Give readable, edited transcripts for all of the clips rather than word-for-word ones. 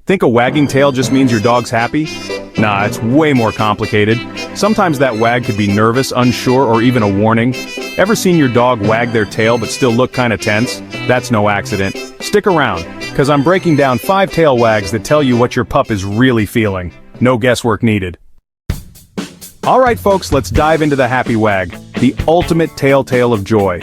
Think a wagging tail just means your dog's happy? Nah, it's way more complicated. Sometimes that wag could be nervous, unsure, or even a warning. Ever seen your dog wag their tail but still look kinda tense? That's no accident. Stick around, cause I'm breaking down 5 tail wags that tell you what your pup is really feeling. No guesswork needed. Alright folks, let's dive into the Happy Wag, the ultimate telltale of joy.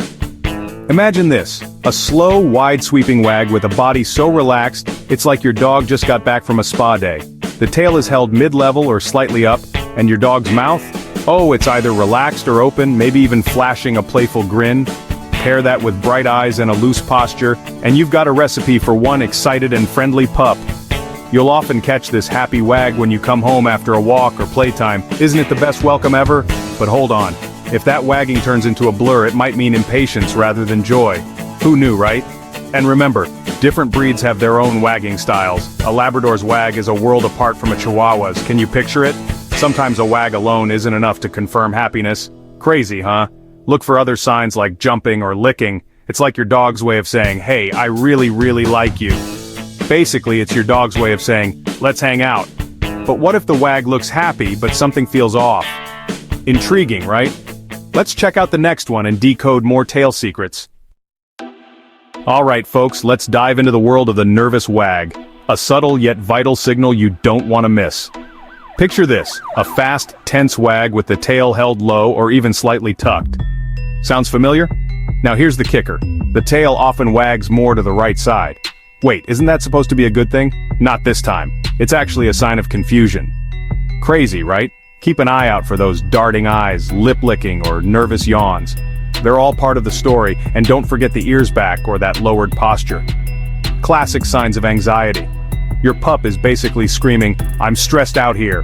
Imagine this, a slow, wide-sweeping wag with a body so relaxed, it's like your dog just got back from a spa day. The tail is held mid-level or slightly up, and your dog's mouth? Oh, it's either relaxed or open, maybe even flashing a playful grin. Pair that with bright eyes and a loose posture, and you've got a recipe for one excited and friendly pup. You'll often catch this happy wag when you come home after a walk or playtime. Isn't it the best welcome ever? But hold on. If that wagging turns into a blur, it might mean impatience rather than joy. Who knew, right? And remember, different breeds have their own wagging styles. A Labrador's wag is a world apart from a Chihuahua's. Can you picture it? Sometimes a wag alone isn't enough to confirm happiness. Crazy, huh? Look for other signs like jumping or licking. It's like your dog's way of saying, hey, I really, really like you. Basically, it's your dog's way of saying, let's hang out. But what if the wag looks happy but something feels off? Intriguing, right? Let's check out the next one and decode more tail secrets. Alright folks, let's dive into the world of the nervous wag. A subtle yet vital signal you don't want to miss. Picture this, a fast, tense wag with the tail held low or even slightly tucked. Sounds familiar? Now here's the kicker. The tail often wags more to the right side. Wait, isn't that supposed to be a good thing? Not this time. It's actually a sign of confusion. Crazy, right? Keep an eye out for those darting eyes, lip-licking, or nervous yawns. They're all part of the story, and don't forget the ears back or that lowered posture. Classic signs of anxiety. Your pup is basically screaming, I'm stressed out here.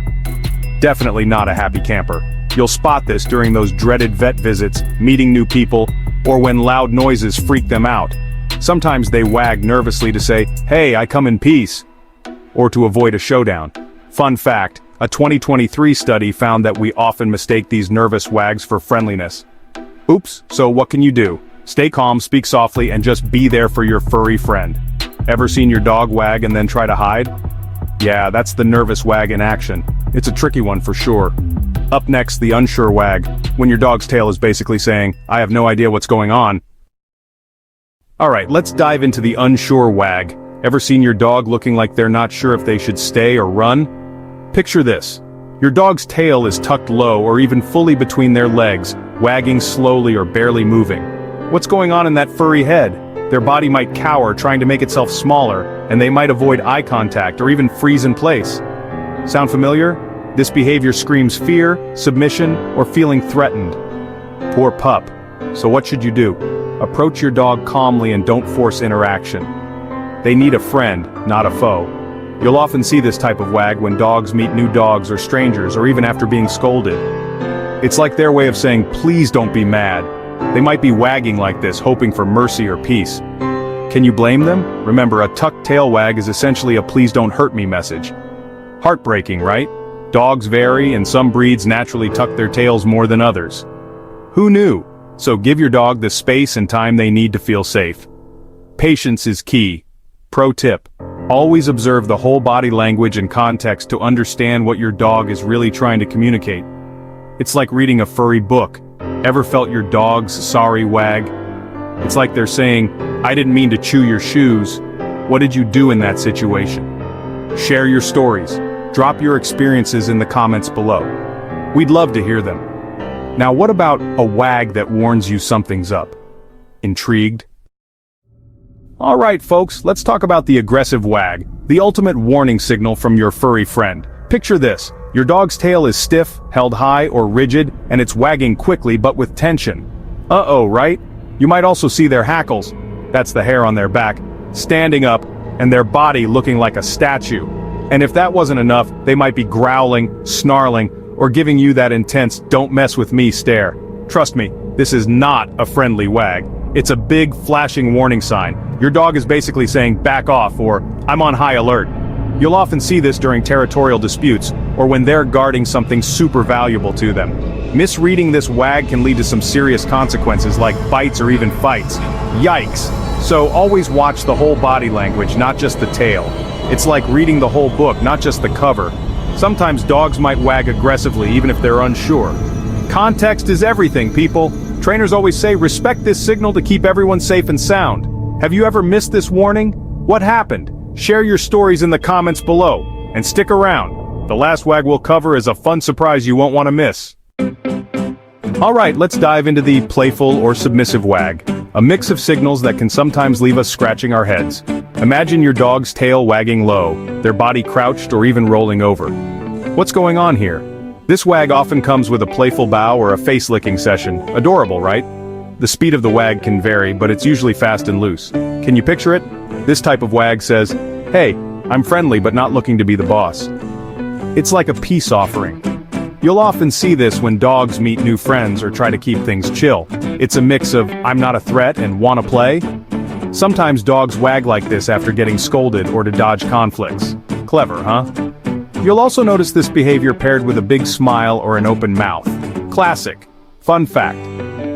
Definitely not a happy camper. You'll spot this during those dreaded vet visits, meeting new people, or when loud noises freak them out. Sometimes they wag nervously to say, hey, I come in peace, or to avoid a showdown. Fun fact, a 2023 study found that we often mistake these nervous wags for friendliness. Oops, so what can you do? Stay calm, speak softly, and just be there for your furry friend. Ever seen your dog wag and then try to hide? Yeah, that's the nervous wag in action. It's a tricky one for sure. Up next, the unsure wag, when your dog's tail is basically saying, I have no idea what's going on. Alright, let's dive into the unsure wag. Ever seen your dog looking like they're not sure if they should stay or run? Picture this. Your dog's tail is tucked low or even fully between their legs, wagging slowly or barely moving. What's going on in that furry head? Their body might cower, trying to make itself smaller, and they might avoid eye contact or even freeze in place. Sound familiar? This behavior screams fear, submission, or feeling threatened. Poor pup. So what should you do? Approach your dog calmly and don't force interaction. They need a friend, not a foe. You'll often see this type of wag when dogs meet new dogs or strangers or even after being scolded. It's like their way of saying, please don't be mad. They might be wagging like this, hoping for mercy or peace. Can you blame them? Remember, a tucked tail wag is essentially a please don't hurt me message. Heartbreaking, right? Dogs vary and some breeds naturally tuck their tails more than others. Who knew? So give your dog the space and time they need to feel safe. Patience is key. Pro tip. Always observe the whole body language and context to understand what your dog is really trying to communicate. It's like reading a furry book. Ever felt your dog's sorry wag? It's like they're saying, I didn't mean to chew your shoes. What did you do in that situation? Share your stories. Drop your experiences in the comments below. We'd love to hear them. Now what about a wag that warns you something's up? Intrigued? Alright folks, let's talk about the aggressive wag, the ultimate warning signal from your furry friend. Picture this, your dog's tail is stiff, held high or rigid, and it's wagging quickly but with tension. Uh-oh, right? You might also see their hackles, that's the hair on their back, standing up, and their body looking like a statue. And if that wasn't enough, they might be growling, snarling, or giving you that intense don't mess with me stare. Trust me, this is not a friendly wag. It's a big flashing warning sign. Your dog is basically saying back off or I'm on high alert. You'll often see this during territorial disputes or when they're guarding something super valuable to them. Misreading this wag can lead to some serious consequences like bites or even fights. Yikes! So always watch the whole body language, not just the tail. It's like reading the whole book, not just the cover. Sometimes dogs might wag aggressively even if they're unsure. Context is everything, people. Trainers always say respect this signal to keep everyone safe and sound. Have you ever missed this warning? What happened? Share your stories in the comments below. And stick around. The last wag we'll cover is a fun surprise you won't want to miss. Alright, let's dive into the playful or submissive wag. A mix of signals that can sometimes leave us scratching our heads. Imagine your dog's tail wagging low, their body crouched or even rolling over. What's going on here? This wag often comes with a playful bow or a face-licking session. Adorable, right? The speed of the wag can vary, but it's usually fast and loose. Can you picture it? This type of wag says, "Hey, I'm friendly but not looking to be the boss." It's like a peace offering. You'll often see this when dogs meet new friends or try to keep things chill. It's a mix of, "I'm not a threat" and "wanna play?" Sometimes dogs wag like this after getting scolded or to dodge conflicts. Clever, huh? You'll also notice this behavior paired with a big smile or an open mouth. Classic. Fun fact.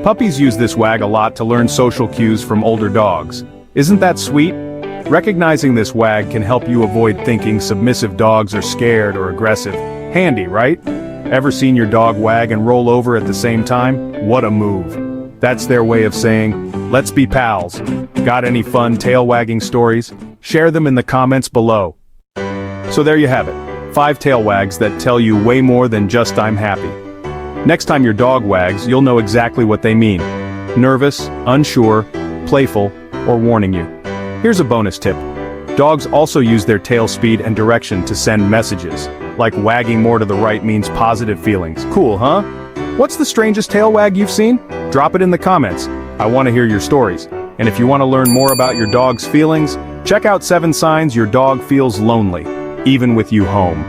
Puppies use this wag a lot to learn social cues from older dogs. Isn't that sweet? Recognizing this wag can help you avoid thinking submissive dogs are scared or aggressive. Handy, right? Ever seen your dog wag and roll over at the same time? What a move. That's their way of saying, "Let's be pals." Got any fun tail wagging stories? Share them in the comments below. So there you have it. 5 tail wags that tell you way more than just "I'm happy." Next time your dog wags, you'll know exactly what they mean. Nervous, unsure, playful, or warning you. Here's a bonus tip. Dogs also use their tail speed and direction to send messages. Like wagging more to the right means positive feelings. Cool, huh? What's the strangest tail wag you've seen? Drop it in the comments. I want to hear your stories. And if you want to learn more about your dog's feelings, check out 7 signs your dog feels lonely, even with you home.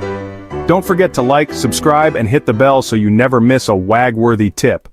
Don't forget to like, subscribe, and hit the bell so you never miss a wag-worthy tip.